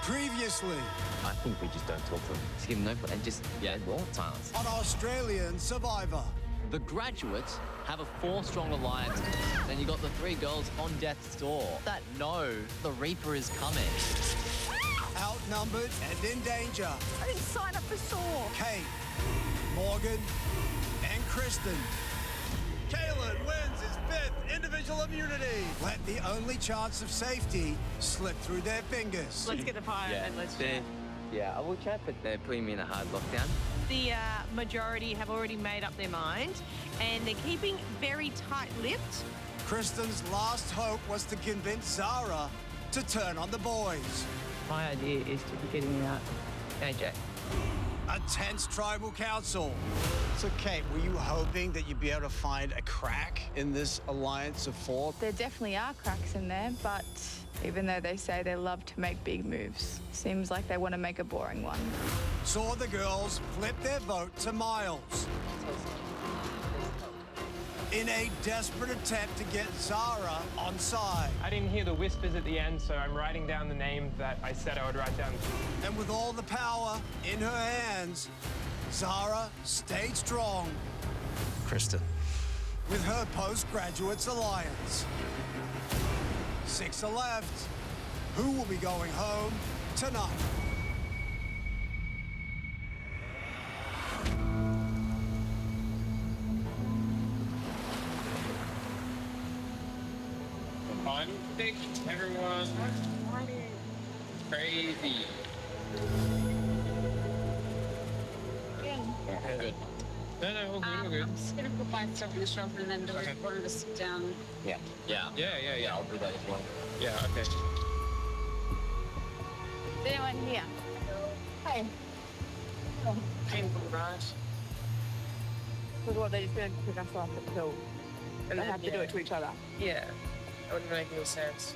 Previously I think we just don't talk to them. Just give them no and just, wall silence. on Australian Survivor. The Graduates have a 4-strong alliance. Then you got the 3 girls on death's door that know the Reaper is coming. Outnumbered and in danger. I didn't sign up for SOAR. Kate, Morgan, and Kristen. Kalen wins his 5th individual immunity. Let the only chance of safety slip through their fingers. Let's get a fire and let's chat. I will chat, but they're putting me in a hard lockdown. The majority have already made up their mind and they're keeping very tight-lipped. Kristen's last hope was to convince Zara to turn on the boys. My idea is to be getting out AJ. A tense tribal council. So, Kate, were you hoping that you'd be able to find a crack in this alliance of 4? There definitely are cracks in there, but even though they say they love to make big moves, seems like they want to make a boring one. Saw the girls flip their vote to Miles in a desperate attempt to get Zara on side. I didn't hear the whispers at the end, so I'm writing down the name that I said I would write down. And with all the power in her hands, Zara stayed strong Kristen. with her postgraduates alliance. 6 are left. Who will be going home tonight? Final pick, everyone. Crazy. Good. No, all good, all good. I'm just gonna go buy stuff in the shop and then order to sit down. Yeah. Yeah. I'll do that as well. Yeah, okay. Is anyone here? Hey. Painful rush. Because what, they just going to pick us up at Hill. And they have to do it to each other. Yeah. That wouldn't make any sense.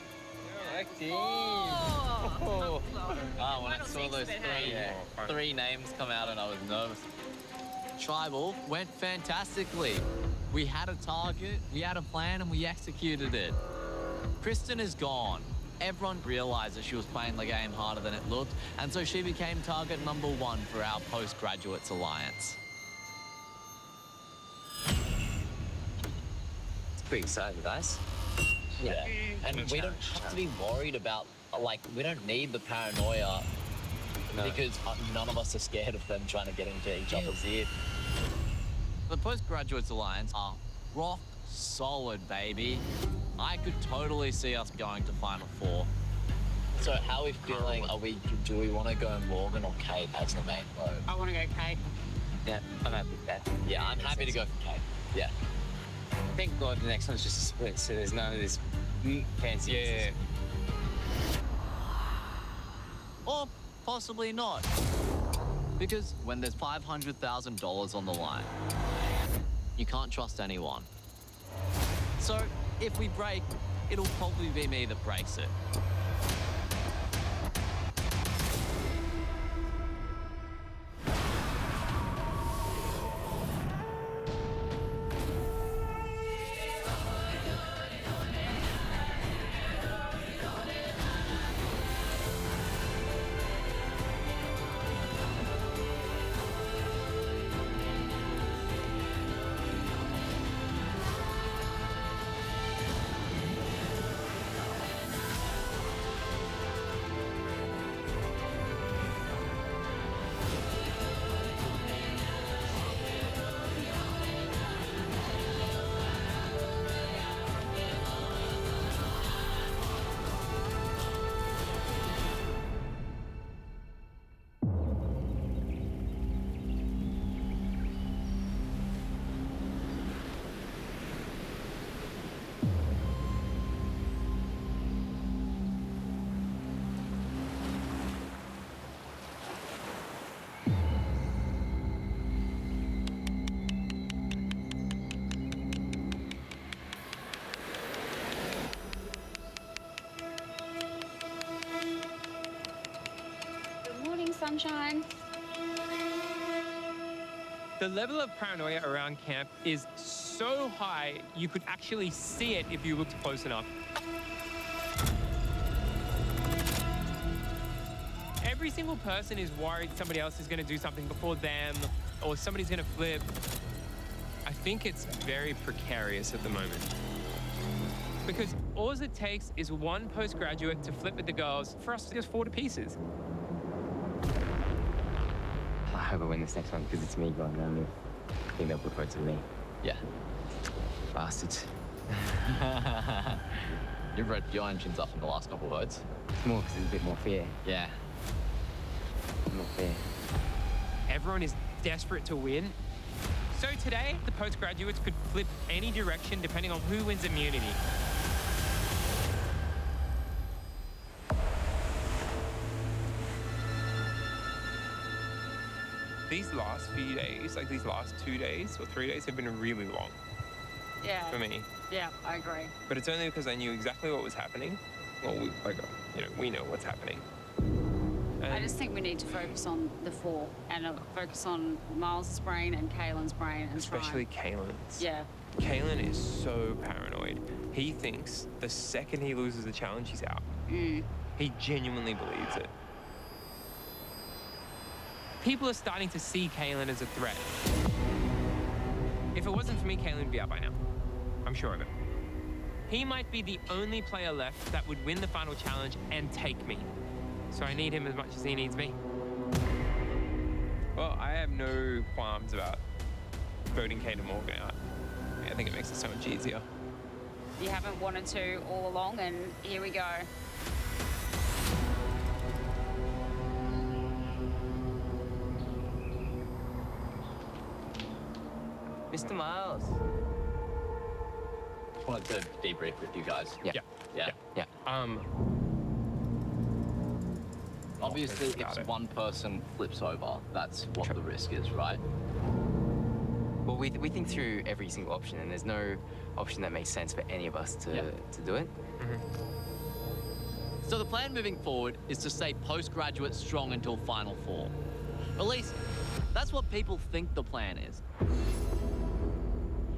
Oh, when I saw Final those six, but three names come out and I was nervous. Tribal went fantastically. We had a target, we had a plan, and we executed it. Kristen is gone. Everyone realized that she was playing the game harder than it looked, and so she became target number 1 for our Postgraduates Alliance. It's pretty exciting, guys. Yeah, and we don't have to be worried about, we don't need the paranoia because none of us are scared of them trying to get into each other's ear. The Postgraduates Alliance are rock solid, baby. I could totally see us going to Final 4. So how are we feeling? Do we want to go Morgan or Kate as the main vote? I want to go Kate. Yeah, I'm happy with that. Yeah, I'm happy to go for Kate. Yeah. Thank God the next one's just a split, so there's none of this fancy. Yeah. Or possibly not. Because when there's $500,000 on the line, you can't trust anyone. So if we break, it'll probably be me that breaks it. Sunshine. The level of paranoia around camp is so high, you could actually see it if you looked close enough. every single person is worried somebody else is going to do something before them or somebody's going to flip. I think it's very precarious at the moment. Because all it takes is one postgraduate to flip with the girls for us to just fall to pieces. I hope I win this next one because it's me going down with. I think they'll put votes with me. Yeah. Bastards. You've read your engines up in the last couple of votes. It's more because it's a bit more fair. Yeah. More fair. Everyone is desperate to win. So today, the postgraduates could flip any direction depending on who wins immunity. These last few days, like these last 2 days or 3 days, have been really long Yeah. for me. Yeah, I agree. But it's only because I knew exactly what was happening. Well, we know what's happening. I just think we need to focus on the four and focus on Miles' brain and Kaylin's brain and Especially try. Kaylin's. Yeah. Kaylin is so paranoid. He thinks the second he loses the challenge, he's out. Mm. He genuinely believes it. People are starting to see Kaylin as a threat. If it wasn't for me, Kaylin would be out by now. I'm sure of it. He might be the only player left that would win the final challenge and take me. So I need him as much as he needs me. Well, I have no qualms about voting Kate and Morgan out. I think it makes it so much easier. You haven't wanted to all along, and here we go. Mr. Miles. I wanted to debrief with you guys. Yeah. Yeah. Obviously, Got if it. one person flips over, that's what the risk is, right? Well, we think through every single option, and there's no option that makes sense for any of us to do it. So the plan moving forward is to stay postgraduate strong until Final Four. At least, that's what people think the plan is.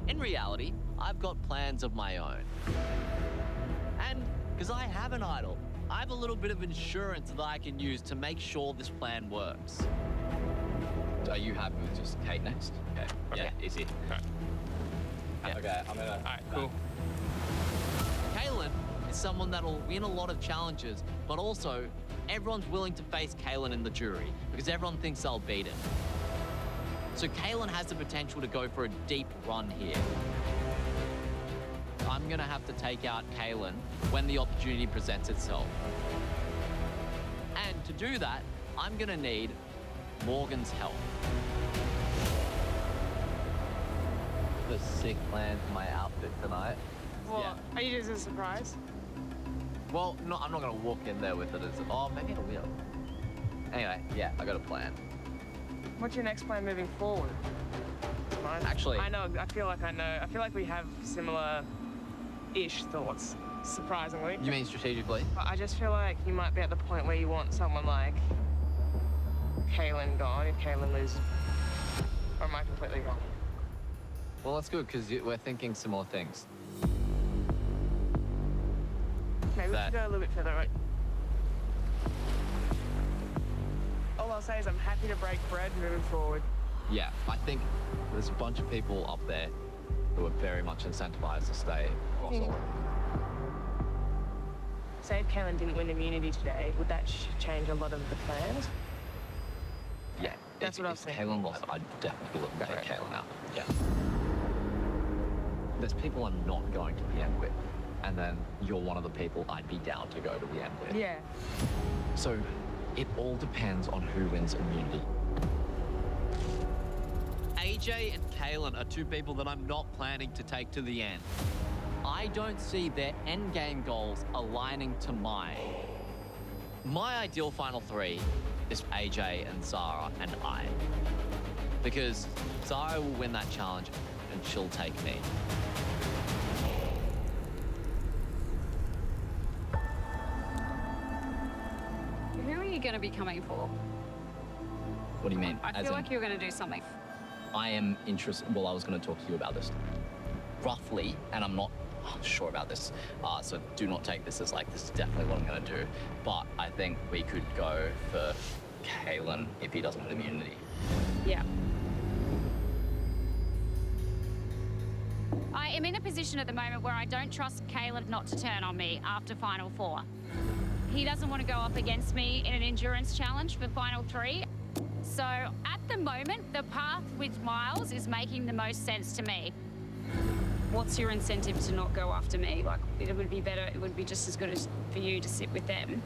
In reality, I've got plans of my own. And because I have an idol, I have a little bit of insurance that I can use to make sure this plan works. Are you happy with just Kate next? Okay. Yeah, easy. Okay. Okay, I'm gonna... All right, cool. Kaylin is someone that'll win a lot of challenges, but also everyone's willing to face Kaylin in the jury because everyone thinks they'll beat him. So Kaylin has the potential to go for a deep run here. I'm gonna have to take out Kaylin when the opportunity presents itself. And to do that, I'm gonna need Morgan's help. The sick plan for my outfit tonight. What? Yeah. Are you just a surprise? Well, no, I'm not gonna walk in there with it as, oh, maybe I will. Anyway, yeah, I got a plan. What's your next plan moving forward? Mine? Actually- I know. I feel like I know. I feel like we have similar-ish thoughts, surprisingly. You mean strategically? But I just feel like you might be at the point where you want someone like Kaylin gone if Kaylin loses. Or am I completely wrong? Well, that's good, because we're thinking similar things. Maybe we That- should go a little bit further, right? All I'll say is I'm happy to break bread moving forward. Yeah, I think there's a bunch of people up there who are very much incentivized to stay. Yeah. Say if Kaylin didn't win immunity today, would that change a lot of the plans? Yeah, That's what I was if thinking. Kaylin lost, I'd definitely look to take Right. Kaylin out. Yeah. There's people I'm not going to the end with, and then you're one of the people I'd be down to go to the end with. Yeah. So it all depends on who wins immunity. AJ and Kaylin are two people that I'm not planning to take to the end. I don't see their endgame goals aligning to mine. My ideal final three is AJ and Zara and I. Because Zara will win that challenge and she'll take me. Who are you going to be coming for? What do you mean? I As feel in- like you're going to do something. I am interested. Well, I was going to talk to you about this. Roughly, and I'm not sure about this. So do not take this as like, this is definitely what I'm going to do. But I think we could go for Kalen if he doesn't have immunity. Yeah. I am in a position at the moment where I don't trust Caleb not to turn on me after Final 4. He doesn't want to go up against me in an endurance challenge for Final 3. So at the moment, the path with Miles is making the most sense to me. What's your incentive to not go after me? Like, it would be better, it would be just as good as for you to sit with them.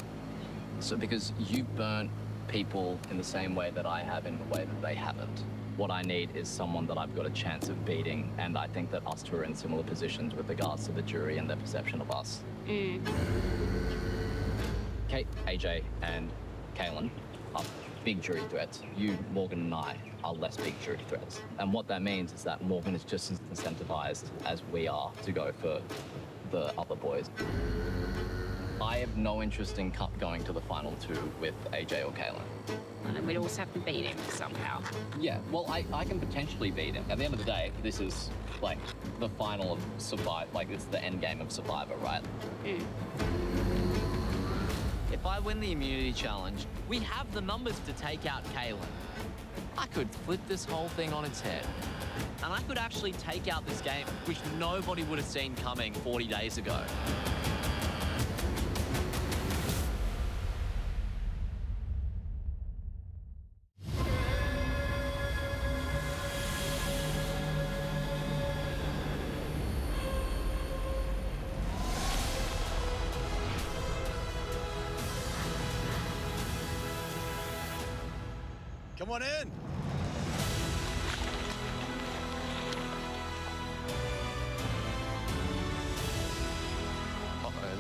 So because you've burnt people in the same way that I have in the way that they haven't. What I need is someone that I've got a chance of beating, and I think that us two are in similar positions with regards to the jury and their perception of us. Kate, AJ, and Kalen are big jury threats. You, Morgan, and I are less big jury threats. And what that means is that Morgan is just as incentivized as we are to go for the other boys. I have no interest in going to the final 2 with AJ or Kalen. And we'd also have to beat him somehow. Yeah, well, I can potentially beat him. At the end of the day, this is like the final of Survivor, like it's the end game of Survivor, right? If I win the immunity challenge, we have the numbers to take out Kalen. I could flip this whole thing on its head. And I could actually take out this game, which nobody would have seen coming 40 days ago. Come on in.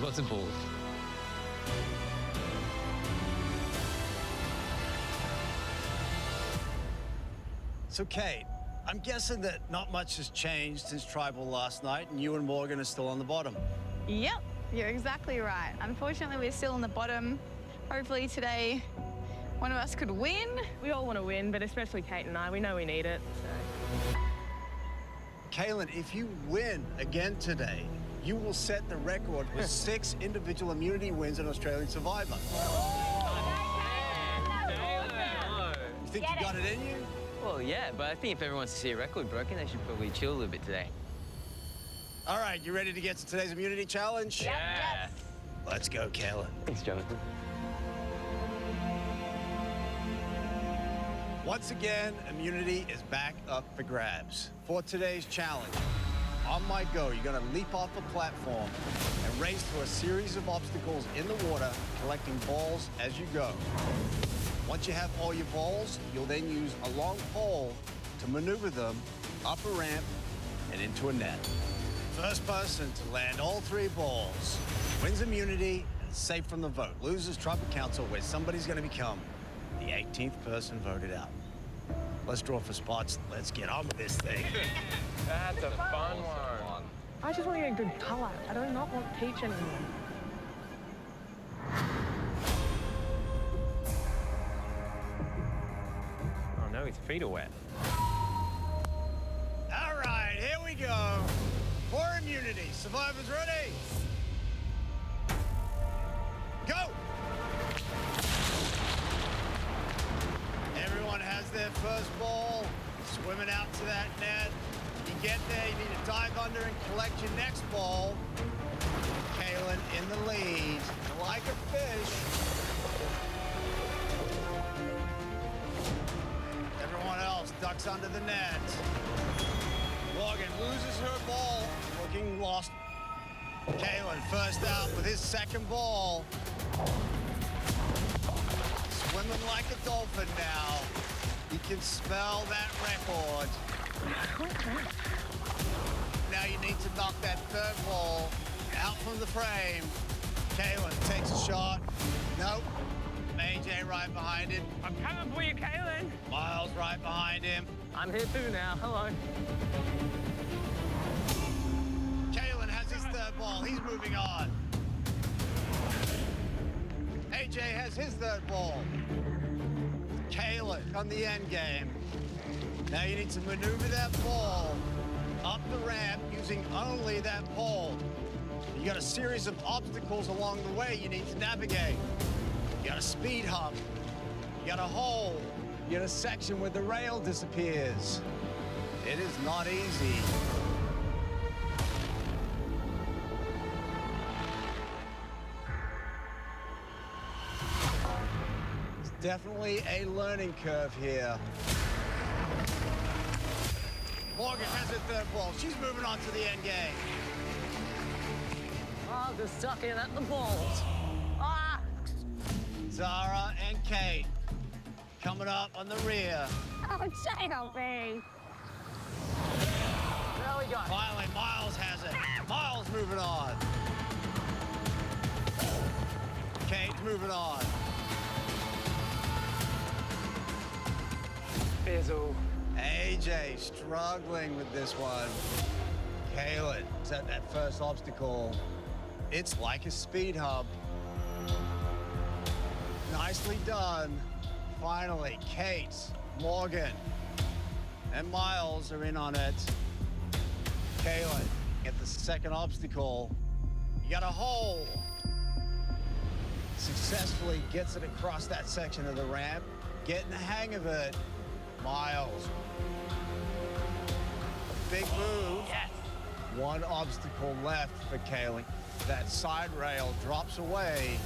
Lots of balls. So, Kate, I'm guessing that not much has changed since Tribal last night, and you and Morgan are still on the bottom. Yep, you're exactly right. Unfortunately, we're still on the bottom. Hopefully today, one of us could win. We all want to win, but especially Kate and I. We know we need it. So. Kalen, if you win again today, you will set the record with 6 individual immunity wins in Australian Survivor. You think you got it in you? Well, yeah, but I think if everyone wants to see a record broken, they should probably chill a little bit today. All right, you ready to get to today's immunity challenge? Yeah. Let's go, Kalen. Thanks, Jonathan. Once again, immunity is back up for grabs. For today's challenge, on my go, you're gonna leap off a platform and race through a series of obstacles in the water, collecting balls as you go. Once you have all your balls, you'll then use a long pole to maneuver them up a ramp and into a net. First person to land all 3 balls wins immunity and is safe from the vote. Losers, Tribal Council, where somebody's gonna become the 18th person voted out. Let's draw for spots. Let's get on with this thing. That's a fun one. I just want to get a good colour. I do not want peach anymore. Oh no, his feet are wet. All right, here we go. For immunity, survivors ready? Go! Everyone has their first ball, swimming out to that net. You get there, you need to dive under and collect your next ball. Kalen in the lead, like a fish. Everyone else ducks under the net. Morgan loses her ball, looking lost. Kalen first out with his second ball. Swimming like a dolphin now. You can smell that record. Now you need to knock that third ball out from the frame. Kalen takes a shot. Nope. AJ right behind him. I'm coming for you, Kalen. Miles right behind him. I'm here too now. Hello. Kalen has his third ball. He's moving on. AJ has his third ball. Kalen on the end game. Now you need to maneuver that ball up the ramp using only that pole. You got a series of obstacles along the way you need to navigate. You got a speed hump. You got a hole. You got a section where the rail disappears. It is not easy. It's definitely a learning curve here. Morgan has her third ball. She's moving on to the end game. Oh, they're stuck in at the balls. Ah! Zara and Kate coming up on the rear. Oh, JLB. There we go. Finally, Miles has it. Miles moving on. Kate's moving on. Fizzle. AJ struggling with this one. Kaylin is at that first obstacle. It's like a speed hump. Nicely done. Finally, Kate, Morgan, and Miles are in on it. Kaylin at the second obstacle. You got a hole. Successfully gets it across that section of the ramp. Getting the hang of it. Miles. A big move. Yes. One obstacle left for Kaylin. That side rail drops away.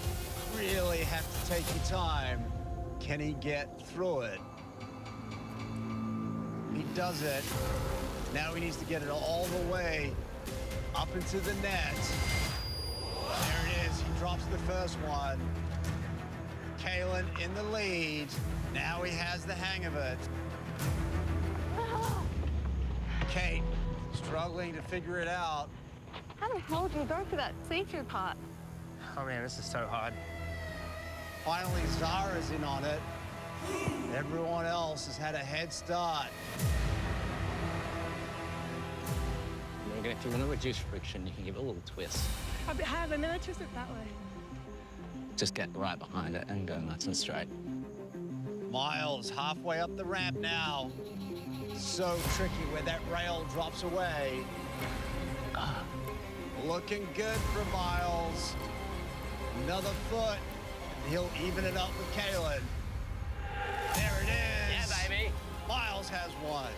Really have to take your time. Can he get through it? He does it. Now he needs to get it all the way up into the net. There it is. He drops the first one. Kaylin in the lead. Now he has the hang of it. Kate struggling to figure it out. How the hell do you go for that see-through part? Oh man, this is so hard. Finally, Zara's in on it. Everyone else has had a head start. Megan, if you want to reduce friction, you can give it a little twist. I have, and then I twist it that way. Just get right behind it and go nice and straight. Miles halfway up the ramp now. So tricky where that rail drops away. Looking good for Miles. Another foot. He'll even it up with Kaylin. There it is. Yeah, baby. Miles has one.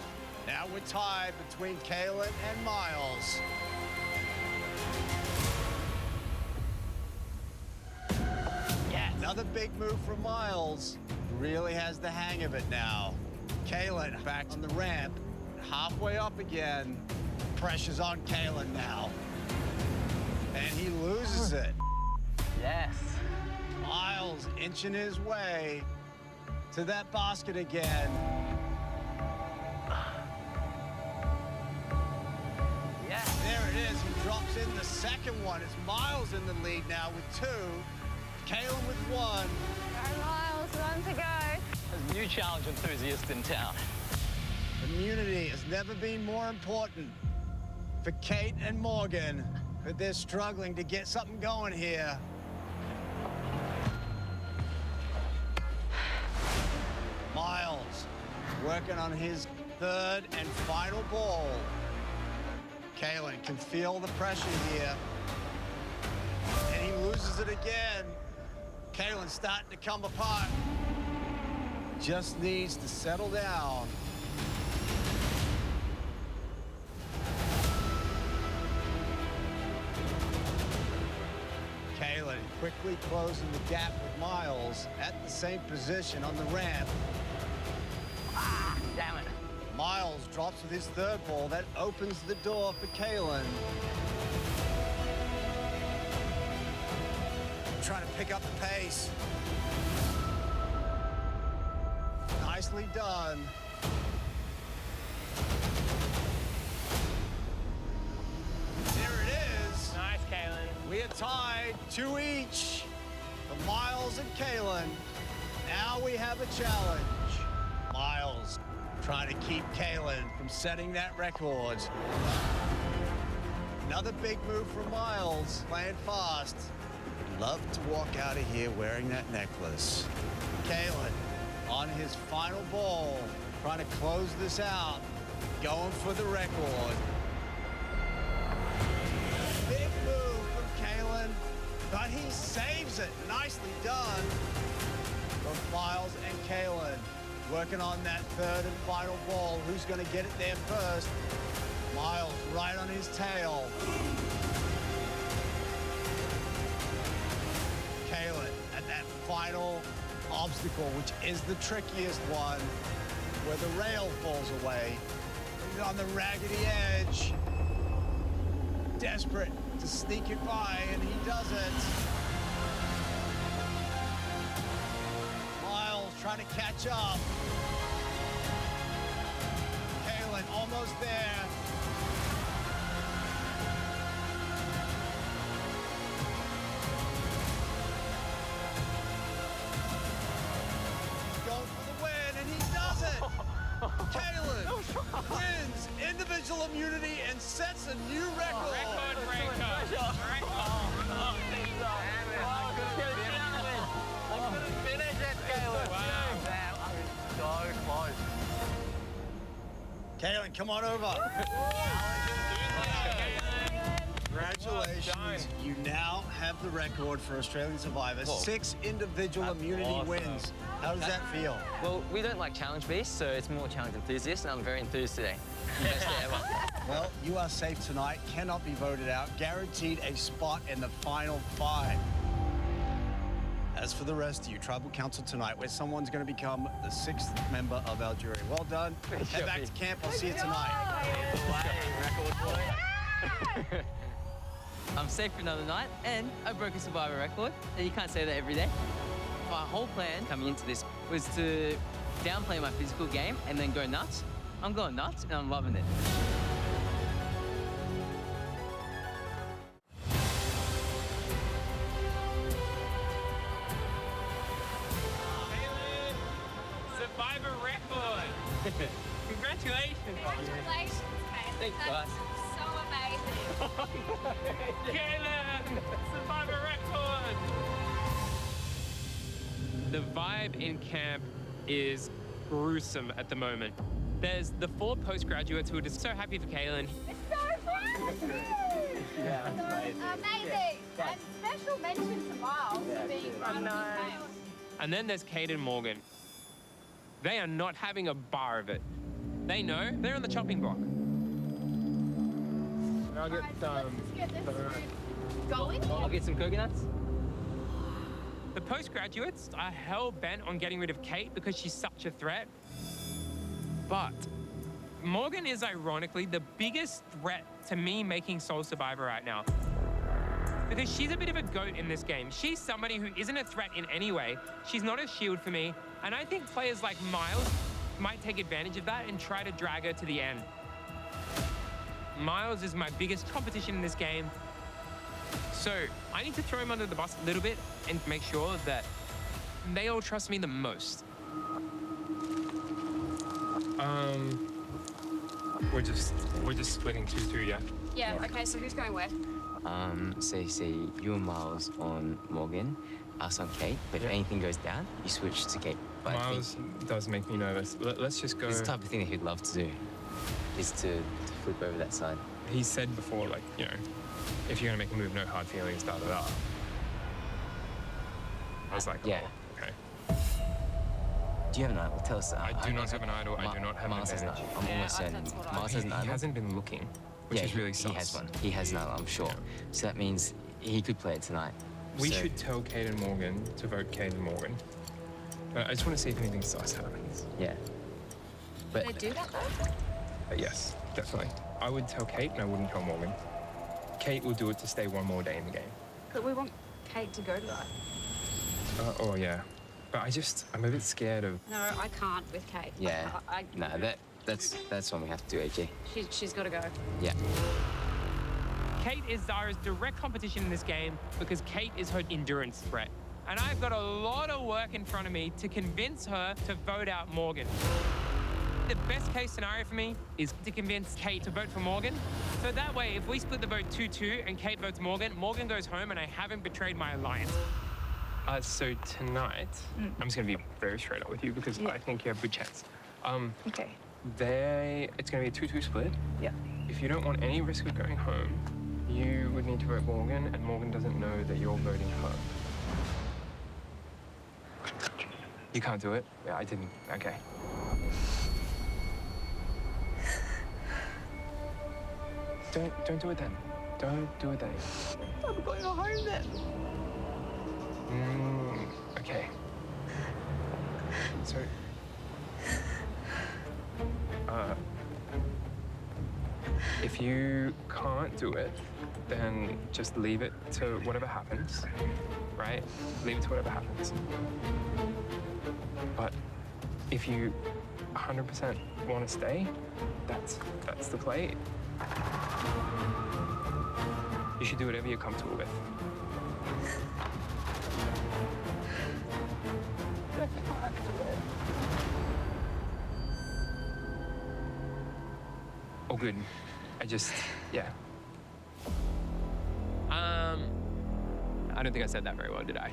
Now we're tied between Kaylin and Miles. Yes. Another big move from Miles. Really has the hang of it now. Kaylin back on the ramp. Halfway up again. Pressure's on Kaylin now. And he loses it. Yes. Miles inching his way to that basket again. Yes. There it is. He drops in the second one. It's Miles in the lead now with two. Kaylin with one. Go, Miles, one to go. There's a new challenge enthusiast in town. Immunity has never been more important for Kate and Morgan, but they're struggling to get something going here. Miles working on his third and final ball. Kaylin can feel the pressure here. And he loses it again. Kaylin's starting to come apart. Just needs to settle down. Kaylin quickly closing the gap with Miles at the same position on the ramp. Ah, damn it. Miles drops with his third ball. That opens the door for Kaylin. Trying to pick up the pace. Nicely done. There it is. Nice, Kaylin. We are tied 2 each for Miles and Kaylin. Now we have a challenge. Miles trying to keep Kaylin from setting that record. Another big move from Miles, playing fast. Would love to walk out of here wearing that necklace. Kaylin on his final ball, trying to close this out, going for the record. But he saves it. Nicely done from Miles and Kalen. Working on that third and final ball. Who's going to get it there first? Miles right on his tail. Kalen at that final obstacle, which is the trickiest one, where the rail falls away. He's on the raggedy edge. Desperate to sneak it by, and he does it. Miles trying to catch up. Kalen almost there. He's going for the win, and he does it. Kalen wins individual immunity and sets a new record. Record breaker. Kalen, come on over. Congratulations. You now have the record for Australian Survivor. 6 individual immunity wins. How does that feel? Well, we don't like challenge beasts, so it's more challenge enthusiast, and I'm very enthused today. Best day ever. Well, you are safe tonight. Cannot be voted out. Guaranteed a spot in the final 5. As for the rest of you, Tribal Council tonight, where someone's going to become the 6th member of our jury. Well done. Head back to camp. I'll see you tonight. I'm safe for another night, and I broke a Survivor record. And you can't say that every day. My whole plan coming into this was to downplay my physical game and then go nuts. I'm going nuts, and I'm loving it. Survivor record. Congratulations. Congratulations, man. Thanks, That's guys. so amazing. Kalen, Survivor record. The vibe in camp is gruesome at the moment. There's the 4 postgraduates who are just so happy for Kalen. It's so fun. Amazing. And special mention to Miles for being run with chaos. And then there's Kate and Morgan. They are not having a bar of it. They know they're on the chopping block. I'll get Let's get this food going. I'll get some coconuts. The postgraduates are hell-bent on getting rid of Kate because she's such a threat. But Morgan is ironically the biggest threat to me making Soul Survivor right now. Because she's a bit of a goat in this game. She's somebody who isn't a threat in any way. She's not a shield for me. And I think players like Miles might take advantage of that and try to drag her to the end. Miles is my biggest competition in this game. So I need to throw him under the bus a little bit and make sure that they all trust me the most. We're just splitting 2-2, yeah? Yeah, okay, so who's going where? Say you and Miles on Morgan, us on Kate. But if anything goes down, you switch to Kate. But Miles does make me nervous. Let's just go. it's the type of thing that he'd love to do, is to flip over that side. He said before, like, you know, if you're gonna make a move, no hard feelings, da da da. I was like, Yeah. oh, okay. Do you have an idol? Tell us. I do not have an idol. I do not have an Miles has an advantage. idol. I'm almost certain. that's what I Miles has an He idol. hasn't been looking, which Yeah, is really sus. he has one. He has an idol, I'm sure. So that means he could play it tonight. We So- should tell Kate and Morgan to vote Kate and Morgan. But I just want to see if anything sus happens. Yeah. But They do that though? Yes, definitely. I would tell Kate and I wouldn't tell Morgan. Kate will do it to stay one more day in the game. But we want Kate to go to that. Oh, yeah. But I'm a bit scared of... No, I can't with Kate. yeah. I No, that's what we have to do, AJ. She's got to go. Yeah. Kate is Zara's direct competition in this game because Kate is her endurance threat. And I've got a lot of work in front of me to convince her to vote out Morgan. The best case scenario for me is to convince Kate to vote for Morgan. So that way, if we split the vote 2-2 and Kate votes Morgan, Morgan goes home and I haven't betrayed my alliance. So tonight, I'm just going to be very straight up with you because I think you have a good chance. Okay. It's going to be a 2-2 split. Yeah. If you don't want any risk of going home, You would need to vote Morgan, and Morgan doesn't know that you're voting her. You can't do it? Yeah, I didn't. Okay. Don't do it then. Don't do it then. I'm going home then. Okay. So, if you can't do it, then just leave it to whatever happens, right? Leave it to whatever happens. But if you 100% want to stay, that's the play. You should do whatever you're comfortable with. Oh, good. Yeah. I don't think I said that very well, did I?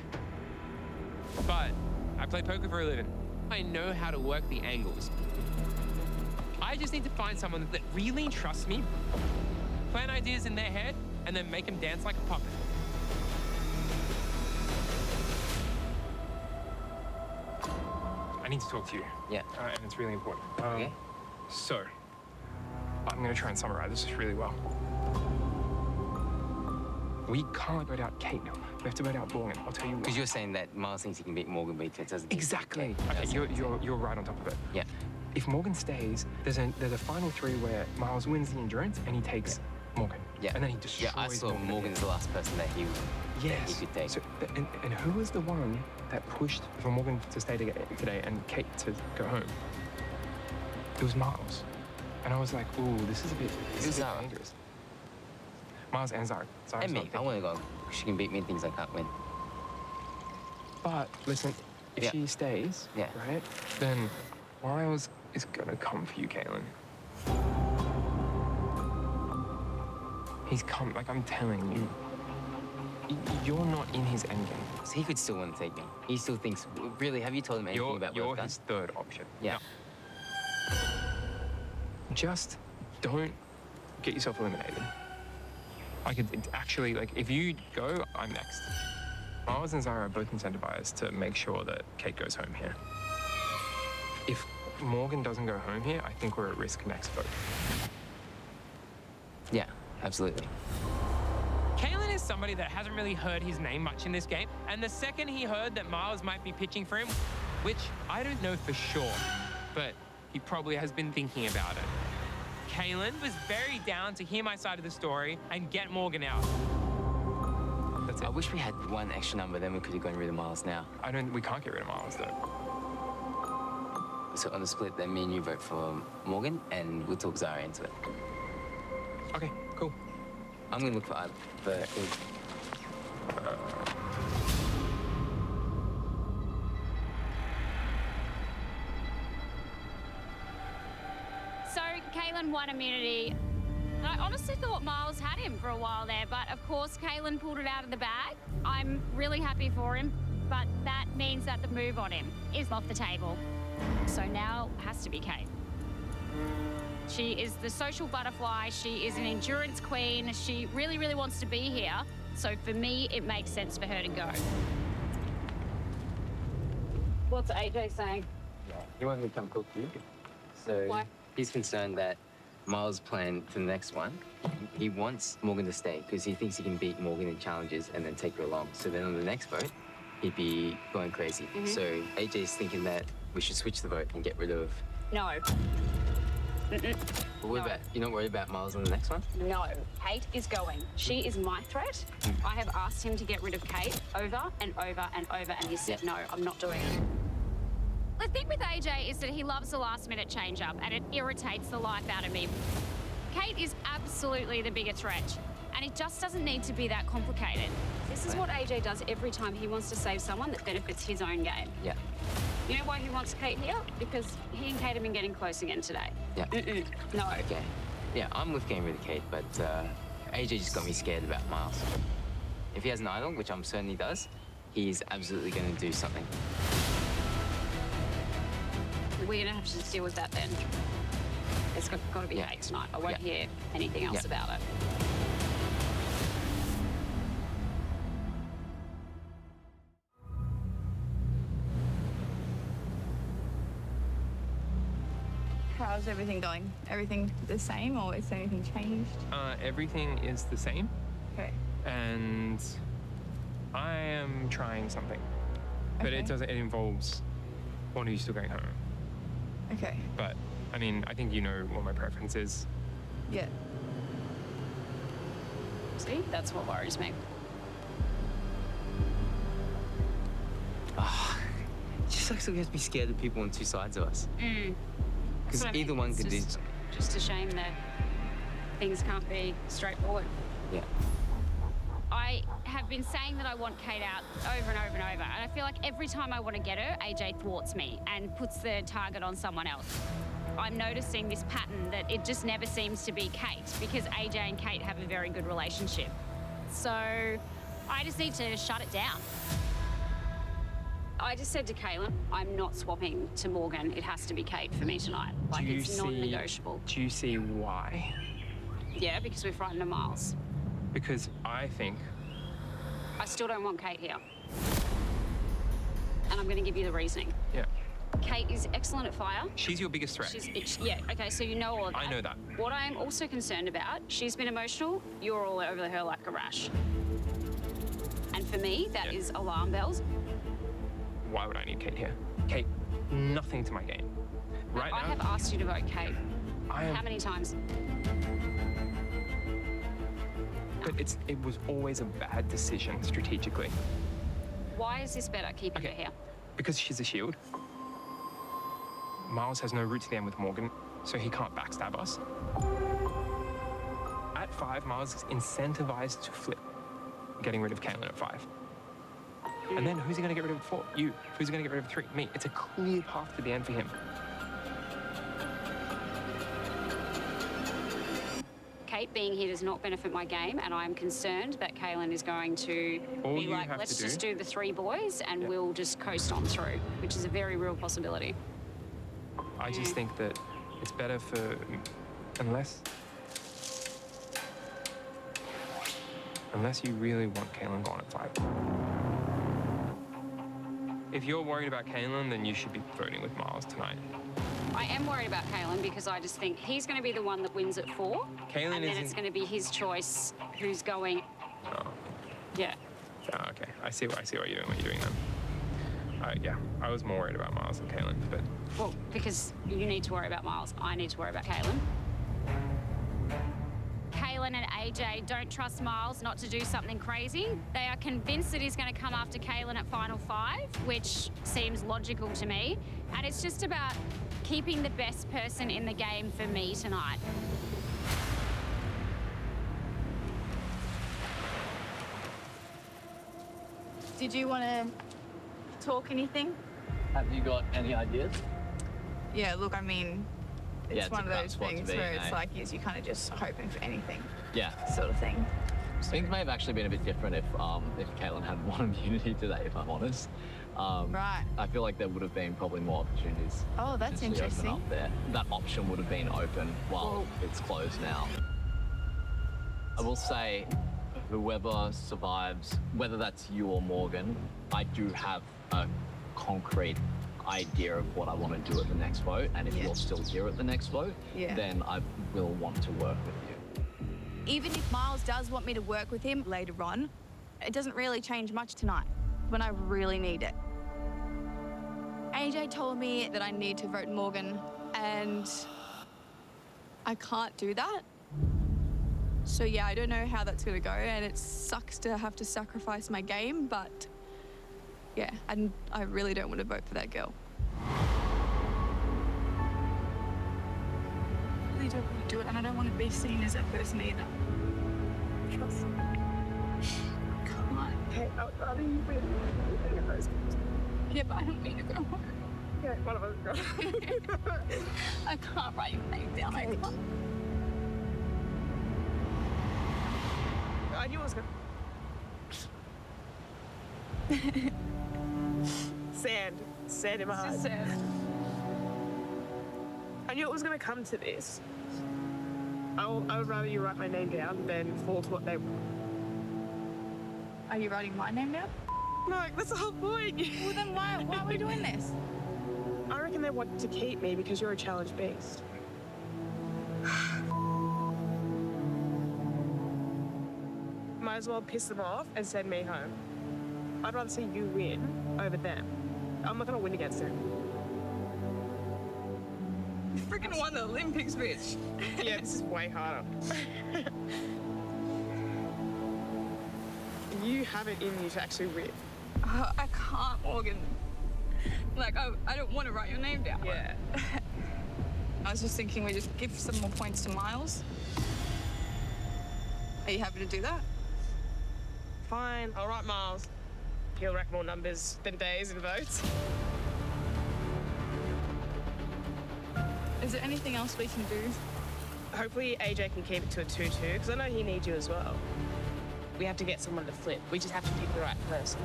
But I play poker for a living. I know how to work the angles. I just need to find someone that really trusts me, plan ideas in their head, and then make them dance like a puppet. I need to talk to you. Yeah. And it's really important. Okay. So, I'm going to try and summarize this really well. We can't vote out Kate now. We have to vote out Morgan. I'll tell you why. Because you're saying that Miles thinks he can beat Morgan, but he doesn't. Exactly. Okay, you're right on top of it. Yeah. If Morgan stays, there's a final three where Miles wins the endurance and he takes Morgan. Yeah. And then he destroys Yeah, I saw Morgan. Morgan's the last person that he could take. So, and who was the one that pushed for Morgan to stay today and Kate to go home? It was Miles. And I was like, ooh, this is a bit Zara? dangerous. Miles and Zara. Zara's And not me. big. I want to go. She can beat me in things I can't win. But listen, if Yeah. she stays, Yeah. right, then Miles is gonna come for you, Caitlin. He's come, like I'm telling you. You're not in his endgame. So he could still want to take me. He still thinks. Really? Have you told him anything about what You're I've done? his third option. Yeah. Just don't get yourself eliminated. Like, it's actually, like, if you go, I'm next. Miles and Zara are both incentivized to make sure that Kate goes home here. If Morgan doesn't go home here, I think we're at risk next vote. Yeah, absolutely. Kalen is somebody that hasn't really heard his name much in this game, and the second he heard that Miles might be pitching for him, which I don't know for sure, but he probably has been thinking about it. Kalen was very down to hear my side of the story and get Morgan out. That's it. I wish we had one extra number, then we could have gone rid of Miles now. We can't get rid of Miles, though. So on the split, then me and you vote for Morgan, and we'll talk Zara into it. Okay, cool. I'm gonna look for either. But So Kalen won immunity. And I honestly thought Miles had him for a while there, but of course Kalen pulled it out of the bag. I'm really happy for him, but that means that the move on him is off the table. So now it has to be Kate. She is the social butterfly. She is an endurance queen. She really, really wants to be here. So for me, it makes sense for her to go. What's AJ saying? he wants me to come cook for you. So Why? he's concerned that Miles' plan for the next one, he wants Morgan to stay because he thinks he can beat Morgan in challenges and then take her along. So then on the next vote, he'd be going crazy. So AJ's thinking that we should switch the vote and get rid of. No. But what about, you're not worried about Miles on the next one? No, Kate is going. She is my threat. I have asked him to get rid of Kate over and over and over, and he said, no, I'm not doing it. The thing with AJ is that he loves the last-minute change-up, and it irritates the life out of me. Kate is absolutely the bigger threat, and it just doesn't need to be that complicated. This is what AJ does every time he wants to save someone that benefits his own game. Yeah. You know why he wants Kate here? Because he and Kate have been getting close again today. Yeah. No. Okay. Yeah, I'm with getting rid of Kate, but AJ just got me scared about Miles. If he has an idol, which I'm certain he does, he's absolutely going to do something. We're gonna have to just deal with that then. It's got to be Kate tonight. I won't hear anything else about it. How's everything going? Everything the same, or is anything changed? Everything is the same, Okay. and I am trying something, but Okay. it involves one of you still going home. Okay. But I mean, I think you know what my preference is. Yeah. See, that's what worries me. It just sucks that we have to be scared of people on two sides of us. Because That's what I mean. either one It's could do. just a shame that things can't be straightforward. Yeah. I have been saying that I want Kate out over and over and over, and I feel like every time I want to get her, AJ thwarts me and puts the target on someone else. I'm noticing this pattern that it just never seems to be Kate, because AJ and Kate have a very good relationship. So I just need to shut it down. I just said to Kaylin, I'm not swapping to Morgan. It has to be Kate for me tonight. Like, Do you it's see- non-negotiable. Do you see why? Yeah, because we're frightened of Miles. Because I think I still don't want Kate here. And I'm going to give you the reasoning. yeah, Kate is excellent at fire. she's your biggest threat. Yeah, okay, so you know all of that. I know that. What I'm also concerned about, she's been emotional, you're all over her like a rash. And for me, that is alarm bells. Why would I need Kate here? Kate, nothing to my game. Right I now, have asked you to vote Kate. I am. How many times? But it was always a bad decision strategically. Why is this better, keeping her Okay. here? Because she's a shield. Miles has no route to the end with Morgan, so he can't backstab us. At 5, Miles is incentivized to flip, getting rid of Caitlin at 5. And then who's he going to get rid of at 4? You. Who's he going to get rid of at 3? Me. It's a clear path to the end for him. Kate being here does not benefit my game, and I'm concerned that Kaylin is going to All be you like, have let's to just do- do the 3 boys and we'll just coast on through, which is a very real possibility. I just think that it's better for... Unless you really want Kaylin gone at 5. If you're worried about Kaylin, then you should be voting with Miles tonight. I am worried about Kaylin because I just think he's going to be the one that wins at 4. Kaylin and then isn't- it's going to be his choice who's going. Oh, Yeah. okay. I see what you're doing then. Yeah, I was more worried about Miles than Kaylin, but Well, because you need to worry about Miles. I need to worry about Kaylin. Kaylin and AJ don't trust Miles not to do something crazy. They are convinced that he's going to come after Kaylin at Final 5, which seems logical to me. And it's just about keeping the best person in the game for me tonight. Did you want to talk anything? Have you got any ideas? Yeah, look, I mean, it's Yeah, it's one a of crap those spot to things be, where it's eh? like, you're kind of just hoping for anything, Yeah. sort of thing. Things may have actually been a bit different if Caitlin had won immunity today, if I'm honest. Right. I feel like there would have been probably more opportunities. Oh, that's potentially open interesting. Up there. That option would have been open while it's closed now. I will say, whoever survives, whether that's you or Morgan, I do have a concrete idea of what I want to do at the next vote. And if Yeah. you're still here at the next vote, Yeah. then I will want to work with you. Even if Miles does want me to work with him later on, it doesn't really change much tonight when I really need it. AJ told me that I need to vote Morgan, and I can't do that. So yeah, I don't know how that's gonna go, and it sucks to have to sacrifice my game, but yeah, I really don't want to vote for that girl. I really don't want to do it, and I don't want to be seen as that person either. Trust me. Come on. Hey, I'd rather you win any of those games. Yeah, but I don't need to go home. Yeah, one of us go. I can't write your name down. I can't. I knew it was gonna. Sand in my heart. I knew it was gonna come to this. I would rather you write my name down than fall to what they want. Are you writing my name down? No, that's the whole point. Well, then why are we doing this? I reckon they want to keep me because you're a challenge beast. Might as well piss them off and send me home. I'd rather see you win over them. I'm not gonna win against them. You freaking won the Olympics, bitch. Yeah, this is way harder. You have it in you to actually win. I can't, Morgan. Like, I don't want to write your name down. Yeah. I was just thinking we just give some more points to Miles. Are you happy to do that? Fine, all right, Miles. He'll rack more numbers than days and votes. Is there anything else we can do? Hopefully AJ can keep it to a 2-2, because I know he needs you as well. We have to get someone to flip. We just have to pick the right person.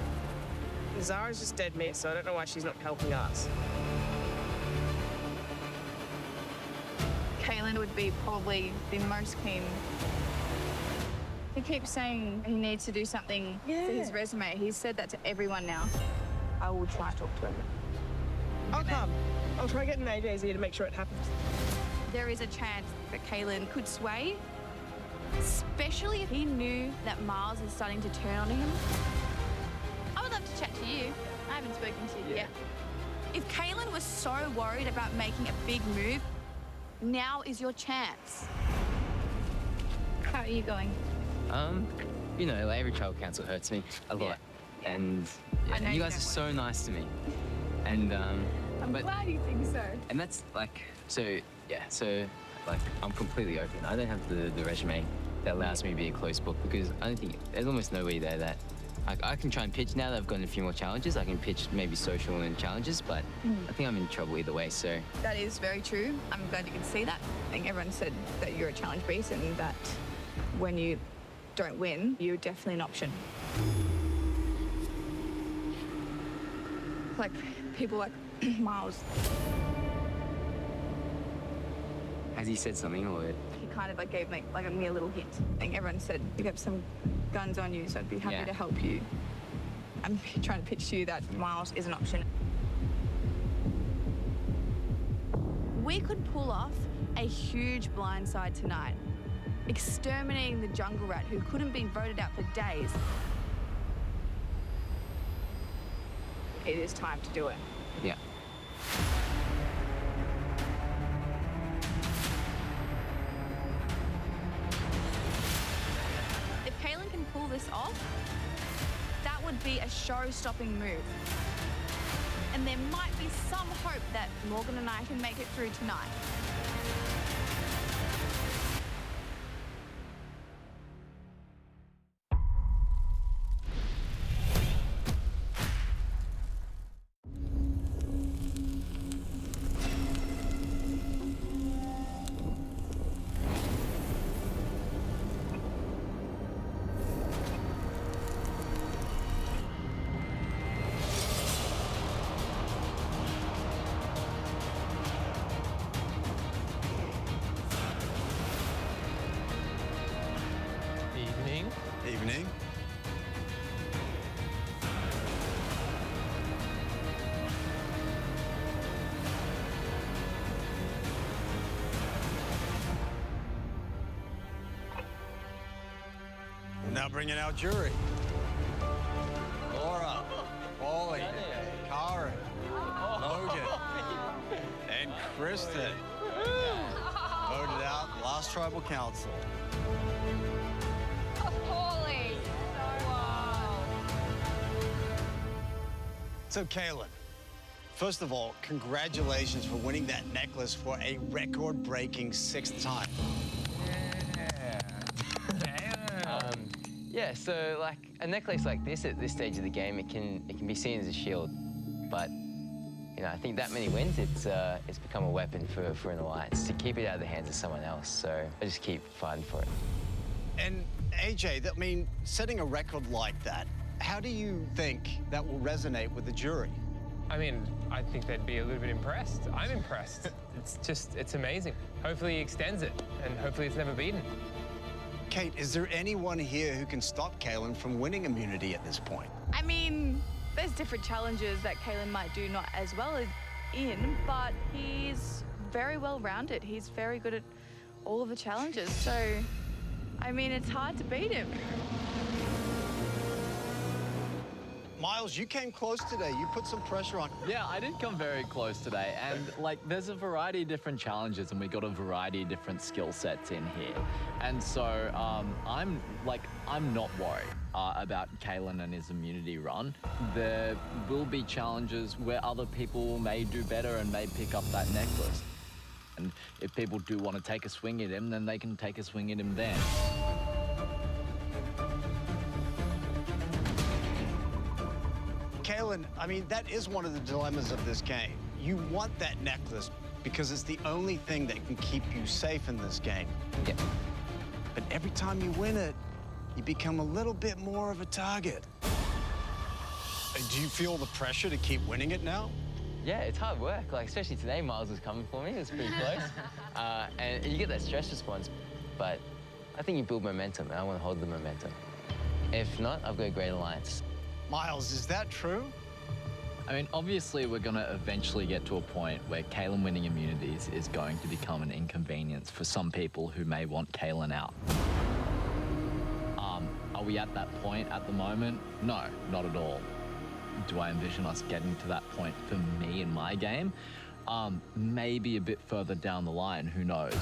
Zara's just dead meat, so I don't know why she's not helping us. Kaylin would be probably the most keen. He keeps saying he needs to do something for his resume. He's said that to everyone now. I will try to talk to him. I'll come. I'll try getting AJ's ear to make sure it happens. There is a chance that Kaylin could sway, especially if he knew that Miles is starting to turn on him. I would love to chat to you. I haven't spoken to you yet. If Kaylin was so worried about making a big move, now is your chance. How are you going? You know, like every tribal council hurts me a lot. And I know you you guys are don't so nice to me. And I'm but glad you think so. and that's like so like I'm completely open. I don't have the resume that allows me to be a closed book because I don't think there's almost no way there that I can try and pitch now that I've gotten a few more challenges. I can pitch maybe social and challenges, but I think I'm in trouble either way. So That is very true. I'm glad you can see that. I think everyone said that you're a challenge beast and that when you don't win, you're definitely an option. Like people like Miles, has he said something or? he kind of like gave me a little hint. I think everyone said you have some guns on you, so I'd be happy Yeah. to help you. I'm trying to pitch to you that Miles is an option. We could pull off a huge blindside tonight, exterminating the jungle rat who couldn't be voted out for days. It is time to do it. Yeah. If Kaylin can pull this off, that would be a show-stopping move. And there might be some hope that Morgan and I can make it through tonight. Evening. Evening. Now bring in our jury. Laura, Paulie, Karen, Logan, and Kristen. Voted out last tribal council. Holy. So, Kaylin, first of all, congratulations for winning that necklace for a record-breaking 6th time. Yeah, so like a necklace like this at this stage of the game, it can be seen as a shield, but you know I think that many wins, it's become a weapon for an alliance to keep it out of the hands of someone else. So I just keep fighting for it. And AJ, I mean, setting a record like that, how do you think that will resonate with the jury? I mean, I think they'd be a little bit impressed. I'm impressed. It's amazing. Hopefully he extends it, and hopefully it's never beaten. Kate, is there anyone here who can stop Kaylin from winning immunity at this point? I mean, there's different challenges that Kaylin might do not as well as in, but he's very well-rounded. He's very good at all of the challenges. So, I mean, it's hard to beat him. Miles, you came close today. You put some pressure on. Yeah, I did come very close today. And, like, there's a variety of different challenges, and we got a variety of different skill sets in here. And so I'm not worried about Kalen and his immunity run. There will be challenges where other people may do better and may pick up that necklace. And if people do want to take a swing at him, then they can take a swing at him then. Kalen, I mean, that is one of the dilemmas of this game. You want that necklace because it's the only thing that can keep you safe in this game. Yeah. But every time you win it, you become a little bit more of a target. Do you feel the pressure to keep winning it now? Yeah, it's hard work. Like, especially today, Miles was coming for me. It was pretty close. And you get that stress response. But I think you build momentum, and I want to hold the momentum. If not, I've got a great alliance. Miles, is that true? I mean, obviously, we're going to eventually get to a point where Kalen winning immunities is going to become an inconvenience for some people who may want Kalen out. Are we at that point at the moment? No, not at all. Do I envision us getting to that point for me in my game? Maybe a bit further down the line, who knows?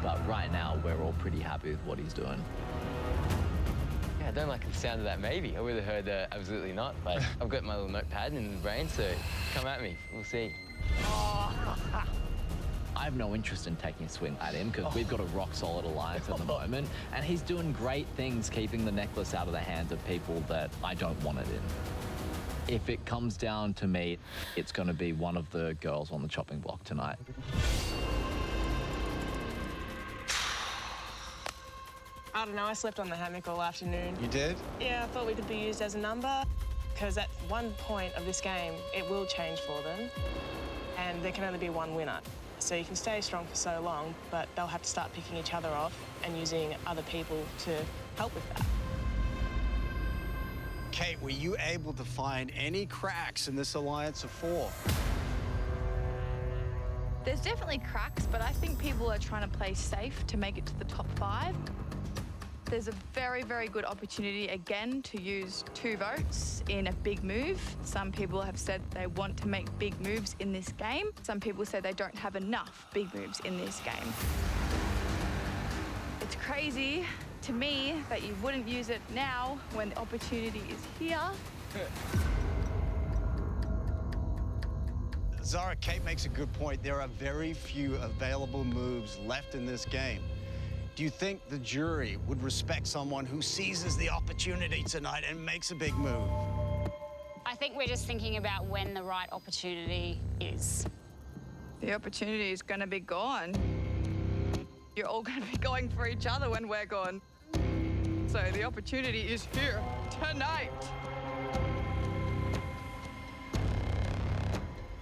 But right now, we're all pretty happy with what he's doing. Yeah, I don't like the sound of that maybe. I would have heard absolutely not, but I've got my little notepad in the brain, so come at me. We'll see. I have no interest in taking a swing at him because we've got a rock-solid alliance at the moment, and he's doing great things keeping the necklace out of the hands of people that I don't want it in. If it comes down to me, it's going to be one of the girls on the chopping block tonight. I don't know, I slept on the hammock all afternoon. You did? Yeah, I thought we could be used as a number, because at one point of this game, it will change for them, and there can only be one winner. So you can stay strong for so long, but they'll have to start picking each other off and using other people to help with that. Kate, were you able to find any cracks in this alliance of four? There's definitely cracks, but I think people are trying to play safe to make it to the top 5. There's a very, very good opportunity again to use 2 votes in a big move. Some people have said they want to make big moves in this game. Some people say they don't have enough big moves in this game. It's crazy to me that you wouldn't use it now when the opportunity is here. Zara, Kate makes a good point. There are very few available moves left in this game. Do you think the jury would respect someone who seizes the opportunity tonight and makes a big move? I think we're just thinking about when the right opportunity is. The opportunity is going to be gone. You're all going to be going for each other when we're gone. So the opportunity is here tonight.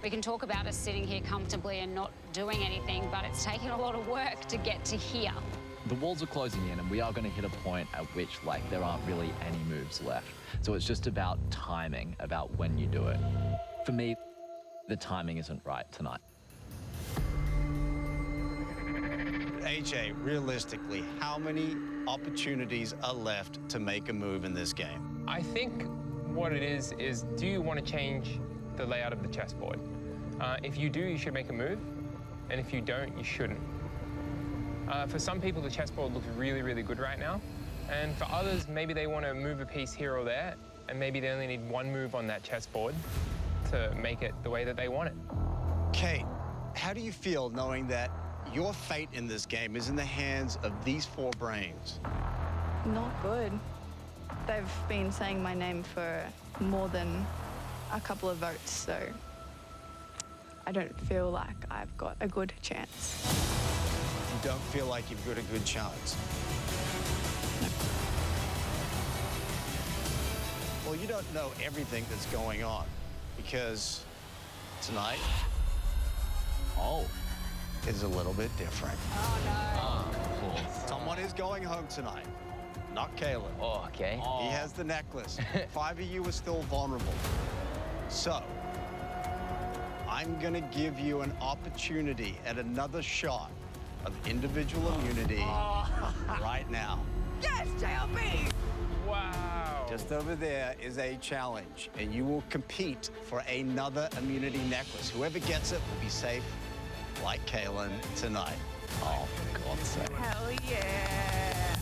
We can talk about us sitting here comfortably and not doing anything, but it's taken a lot of work to get to here. The walls are closing in, and we are going to hit a point at which, like, there aren't really any moves left. So it's just about timing, about when you do it. For me, the timing isn't right tonight. AJ, realistically, how many opportunities are left to make a move in this game? I think what it is do you want to change the layout of the chessboard? If you do, you should make a move, and if you don't, you shouldn't. For some people, the chessboard looks really, really good right now, and for others, maybe they want to move a piece here or there, and maybe they only need one move on that chessboard to make it the way that they want it. Kate, how do you feel knowing that your fate in this game is in the hands of these 4 brains? Not good. They've been saying my name for more than a couple of votes, so I don't feel like I've got a good chance. You don't feel like you've got a good chance? Well, you don't know everything that's going on, because tonight is a little bit different. Someone is going home tonight, not Kalen. Oh, okay. He has the necklace. 5 of you are still vulnerable. So, I'm going to give you an opportunity at another shot of individual immunity right now. Yes, JLB! Wow. Just over there is a challenge, and you will compete for another immunity necklace. Whoever gets it will be safe, like Kaylin tonight. Oh, for God's sake. Hell yeah!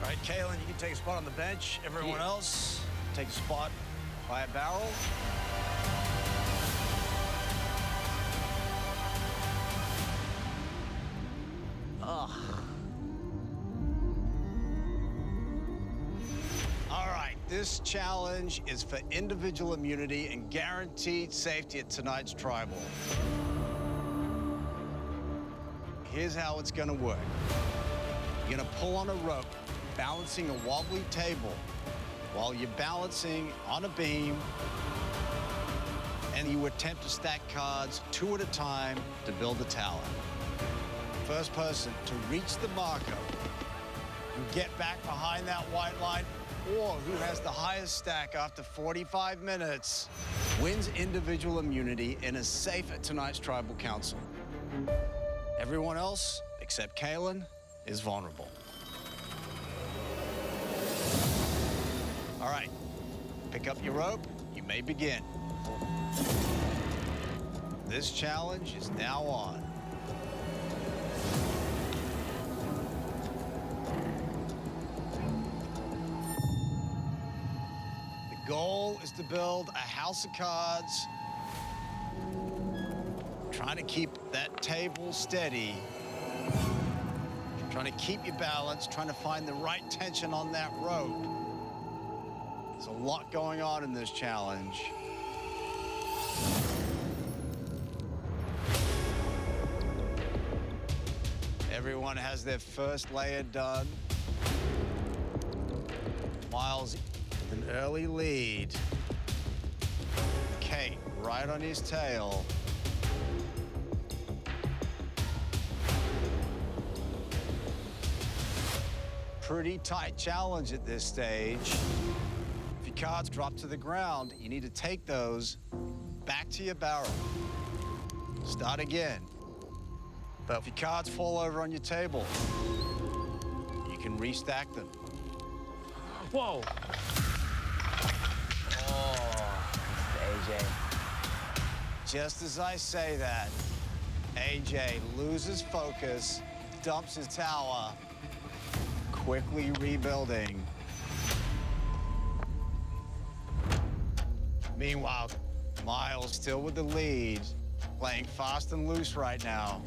All right, Kaylin, you can take a spot on the bench. Everyone else, take a spot by a barrel. All right, this challenge is for individual immunity and guaranteed safety at tonight's tribal. Here's how it's gonna work. You're gonna pull on a rope, balancing a wobbly table while you're balancing on a beam, and you attempt to stack cards 2 at a time to build a tower. First person to reach the marker and get back behind that white line, or who has the highest stack after 45 minutes, wins individual immunity and is safe at tonight's tribal council. Everyone else, except Kaylin, is vulnerable. All right, pick up your rope. You may begin. This challenge is now on. The goal is to build a house of cards, trying to keep that table steady, trying to keep your balance, trying to find the right tension on that rope. There's a lot going on in this challenge. Everyone has their first layer done. Miles with an early lead. Kate right on his tail. Pretty tight challenge at this stage. If your cards drop to the ground, you need to take those back to your barrel. Start again. But if your cards fall over on your table, you can restack them. Whoa. Oh, AJ. Just as I say that, AJ loses focus, dumps his tower, quickly rebuilding. Meanwhile, Miles still with the lead, playing fast and loose right now.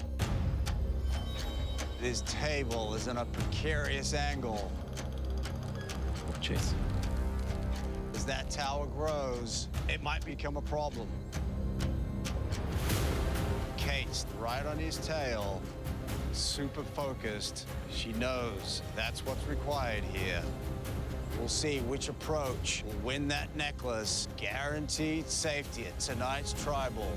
This table is in a precarious angle. Jeez. As that tower grows, it might become a problem. Kate's right on his tail, super focused. She knows that's what's required here. We'll see which approach will win that necklace. Guaranteed safety at tonight's tribal.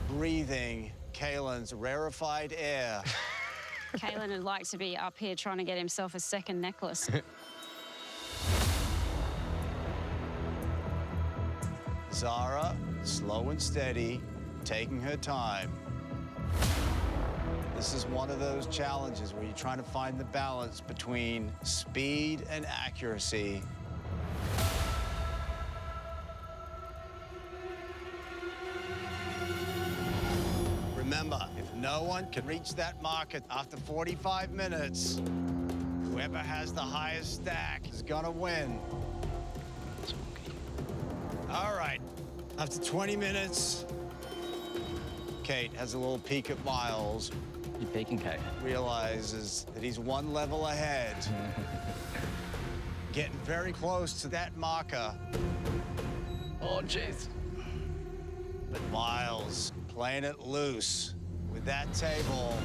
Breathing Kaylin's rarefied air. Kaylin would like to be up here trying to get himself a second necklace. Zara, slow and steady, taking her time. This is one of those challenges where you're trying to find the balance between speed and accuracy. Remember, if no one can reach that marker after 45 minutes, whoever has the highest stack is gonna win. All right, after 20 minutes, Kate has a little peek at Miles. You're peeking, Kate. Realizes that he's one level ahead. Getting very close to that marker. Oh, jeez. But Miles playing it loose with that table.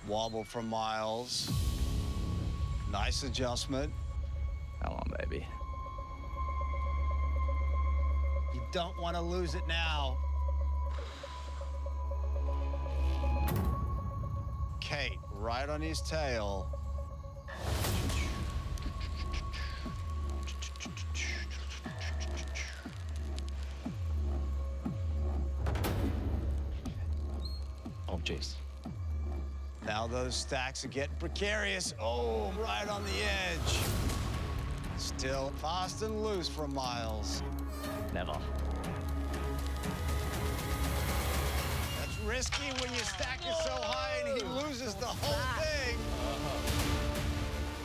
Wobble from Miles. Nice adjustment. Come on, baby. You don't want to lose it now. Kate, right on his tail. Oh, jeez. Now those stacks are getting precarious. Oh, right on the edge. Still fast and loose from Miles. Never. That's risky when your stack is so high and he loses the whole thing.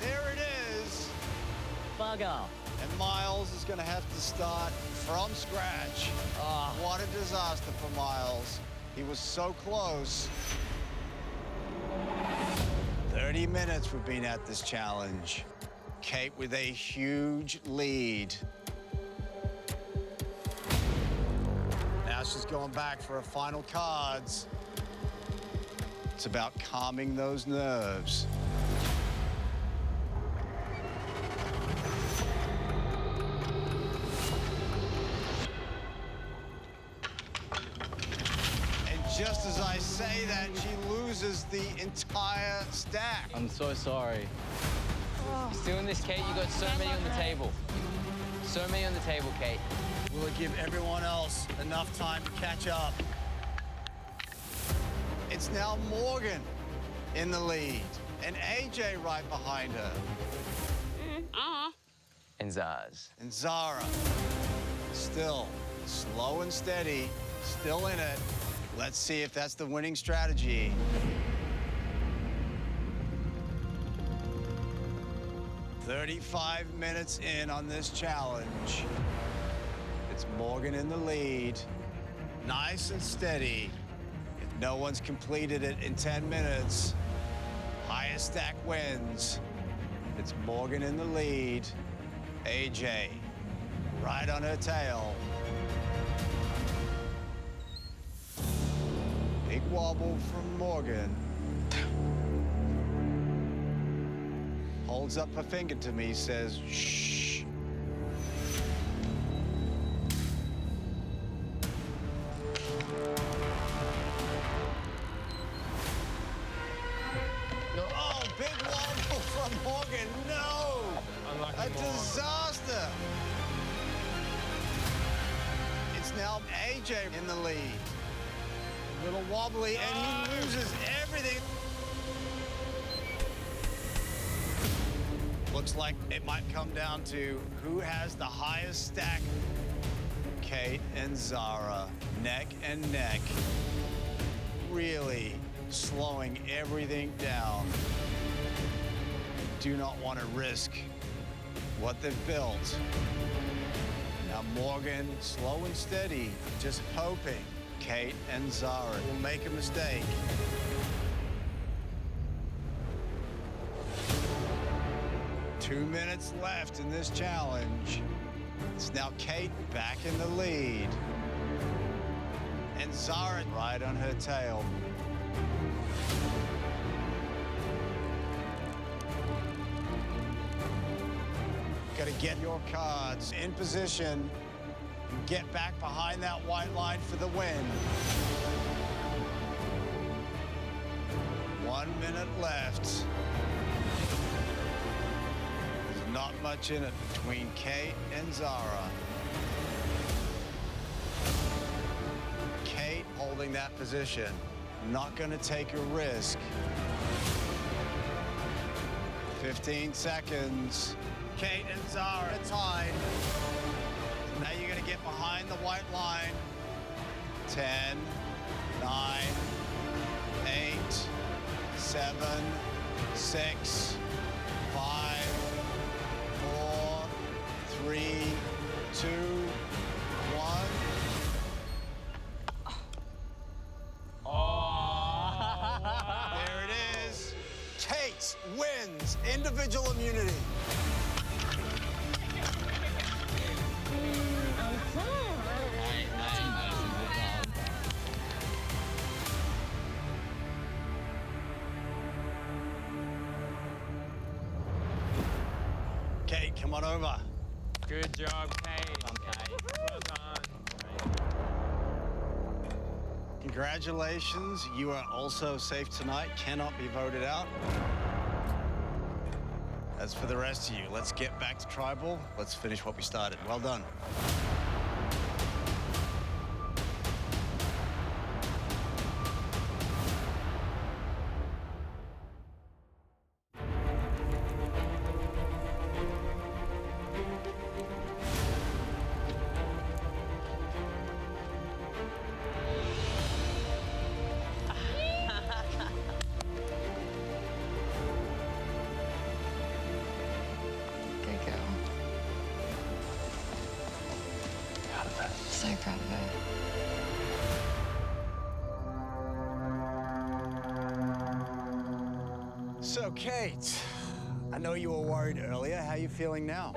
There it is. Bugger. And Miles is going to have to start from scratch. What a disaster for Miles. He was so close. 30 minutes we've been at this challenge. Kate with a huge lead. Now she's going back for her final cards. It's about calming those nerves. Just as I say that, she loses the entire stack. I'm so sorry. You're still in this, Kate. You got so many on the table. So many on the table, Kate. Will it give everyone else enough time to catch up? It's now Morgan in the lead, and AJ right behind her. And Zaz. And Zara, still slow and steady, still in it. Let's see if that's the winning strategy. "35 minutes in on this challenge. It's Morgan in the lead. Nice and steady. If no one's completed it in 10 minutes, highest stack wins. It's Morgan in the lead. AJ right on her tail. Big wobble from Morgan. Holds up her finger to me, says, shh. Oh, big wobble from Morgan. No! A disaster. It's now AJ in the lead. A little wobbly, and he loses everything. Looks like it might come down to who has the highest stack. Kate and Zara, neck and neck, really slowing everything down. Do not want to risk what they've built. Now Morgan, slow and steady, just hoping Kate and Zara will make a mistake. Two minutes left in this challenge. It's now Kate back in the lead. And Zara right on her tail. Got to get your cards in position. Get back behind that white line for the win. 1 minute left. There's not much in it between Kate and Zara. Kate holding that position. Not going to take a risk. 15 seconds. Kate and Zara tied. Now you're going to get behind the white line. 10, 9, 8, 7, 6, 5, 4, 3, 2, 1. There it is. Kate wins individual immunity. come on over. Good job, Kate. Well done. Congratulations, you are also safe tonight, cannot be voted out. As for the rest of you, let's get back to Tribal. Let's finish what we started. Well done. Good girl. So proud of her. So, Kate, I know you were worried earlier. How are you feeling now?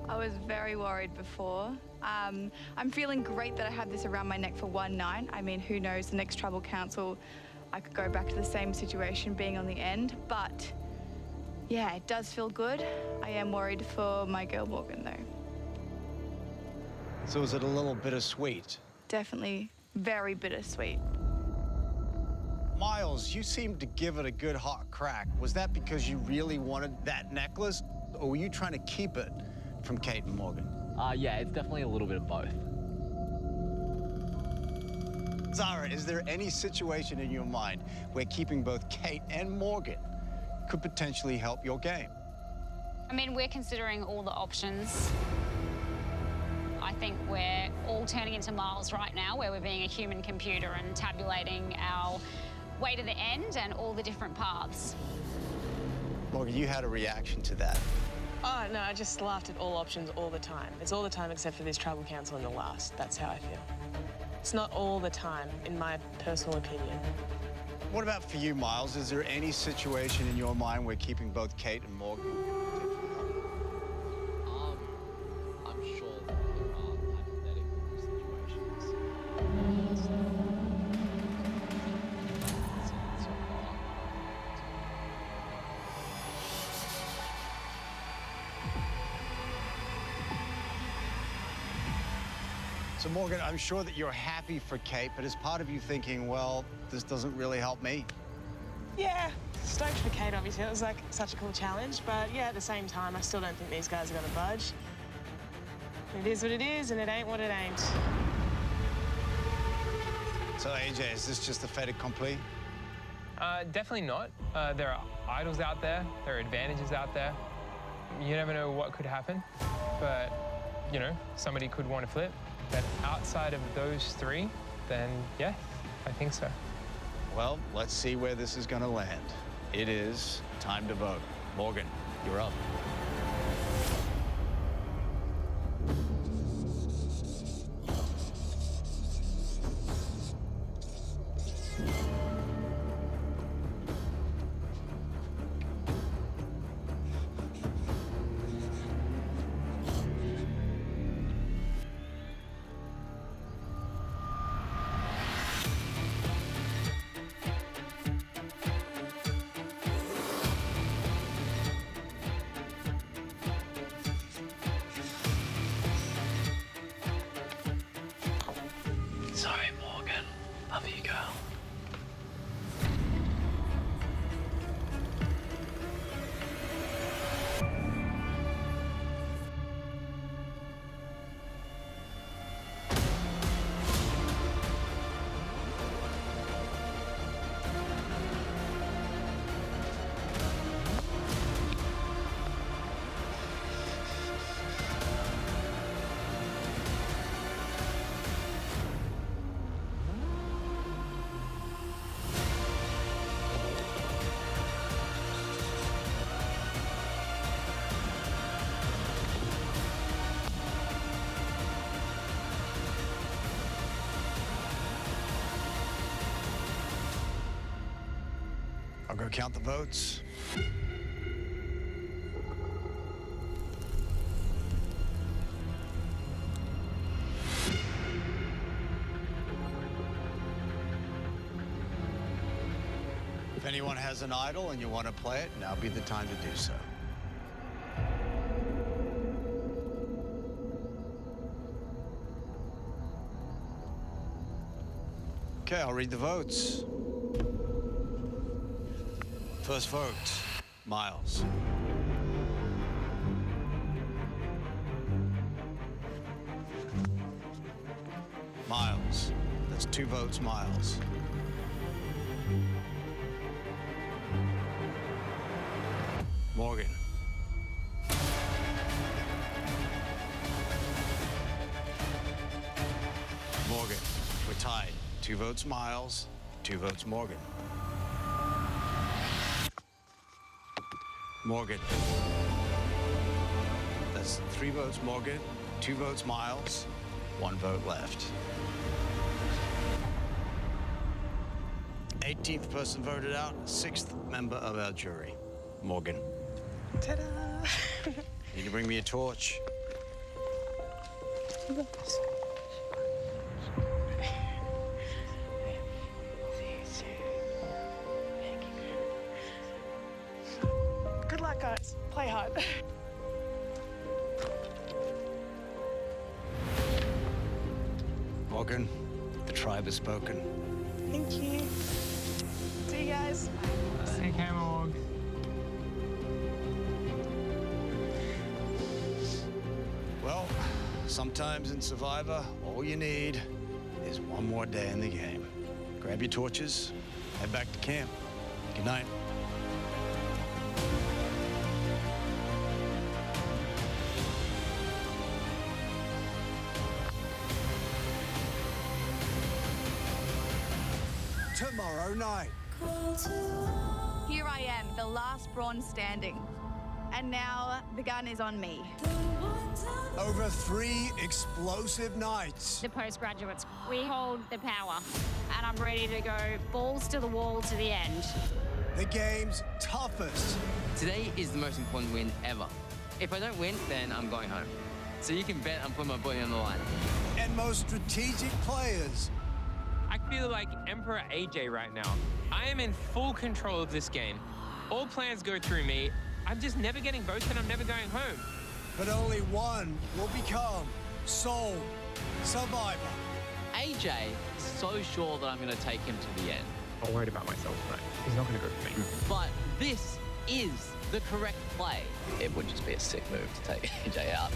I was very worried before. I'm feeling great that I have this around my neck for one night. I mean, who knows, the next Tribal Council, I could go back to the same situation being on the end. But yeah, it does feel good. I am worried for my girl Morgan, though. So is it a little bittersweet? Definitely very bittersweet. Miles, you seemed to give it a good hot crack. Was that because you really wanted that necklace, or were you trying to keep it from Kate and Morgan? Yeah, it's definitely a little bit of both. Zara, is there any situation in your mind where keeping both Kate and Morgan could potentially help your game? I mean, we're considering all the options. I think we're all turning into Miles right now, where we're being a human computer and tabulating our way to the end and all the different paths. Morgan, you had a reaction to that. Oh, no, I just laughed at all options all the time. It's all the time except for this Tribal Council and the last. That's how I feel. It's not all the time, in my personal opinion. What about for you, Miles? Is there any situation in your mind where keeping both Kate and Morgan I'm sure that there are hypothetical situations. So far. So, Morgan, I'm sure that you're happy for Kate, but is part of you thinking, well, this doesn't really help me? Yeah, stoked for Kate, obviously. It was like such a cool challenge, but yeah, at the same time, I still don't think these guys are gonna budge. It is what it is, and it ain't what it ain't. So, AJ, is this just a fait accompli? Definitely not. There are idols out there. There are advantages out there. You never know what could happen, but, you know, somebody could want to flip. But outside of those three, then yeah, I think so. Well, let's see where this is gonna land. It is time to vote. Morgan, you're up. Sorry, Morgan. Love you, girl. I'll go count the votes. If anyone has an idol and you want to play it, now be the time to do so. Okay, I'll read the votes. First vote, Miles. Miles. That's 2 votes, Miles. Morgan. Morgan. We're tied. 2 votes, Miles. 2 votes, Morgan. Morgan. That's 3 votes, Morgan. 2 votes, Miles. 1 vote left. 18th person voted out, 6th member of our jury, Morgan. Ta-da! Need to bring me a torch. Good luck, guys. Play hard. Morgan, the tribe has spoken. Thank you. See you guys. Hey, Camog. Well, sometimes in Survivor, all you need is one more day in the game. Grab your torches, head back to camp. Good night. Tomorrow night. Here I am, the last bronze standing. And now the gun is on me. Over 3 explosive nights. The postgraduates, we hold the power. And I'm ready to go balls to the wall to the end. The game's toughest. Today is the most important win ever. If I don't win, then I'm going home. So you can bet I'm putting my body on the line. And most strategic players. I feel like Emperor AJ right now. I am in full control of this game. All plans go through me. I'm just never getting votes and I'm never going home. But only one will become sole survivor. AJ is so sure that I'm going to take him to the end. I'm worried about myself, but he's not going to go for me. But this is the correct play. It would just be a sick move to take AJ out.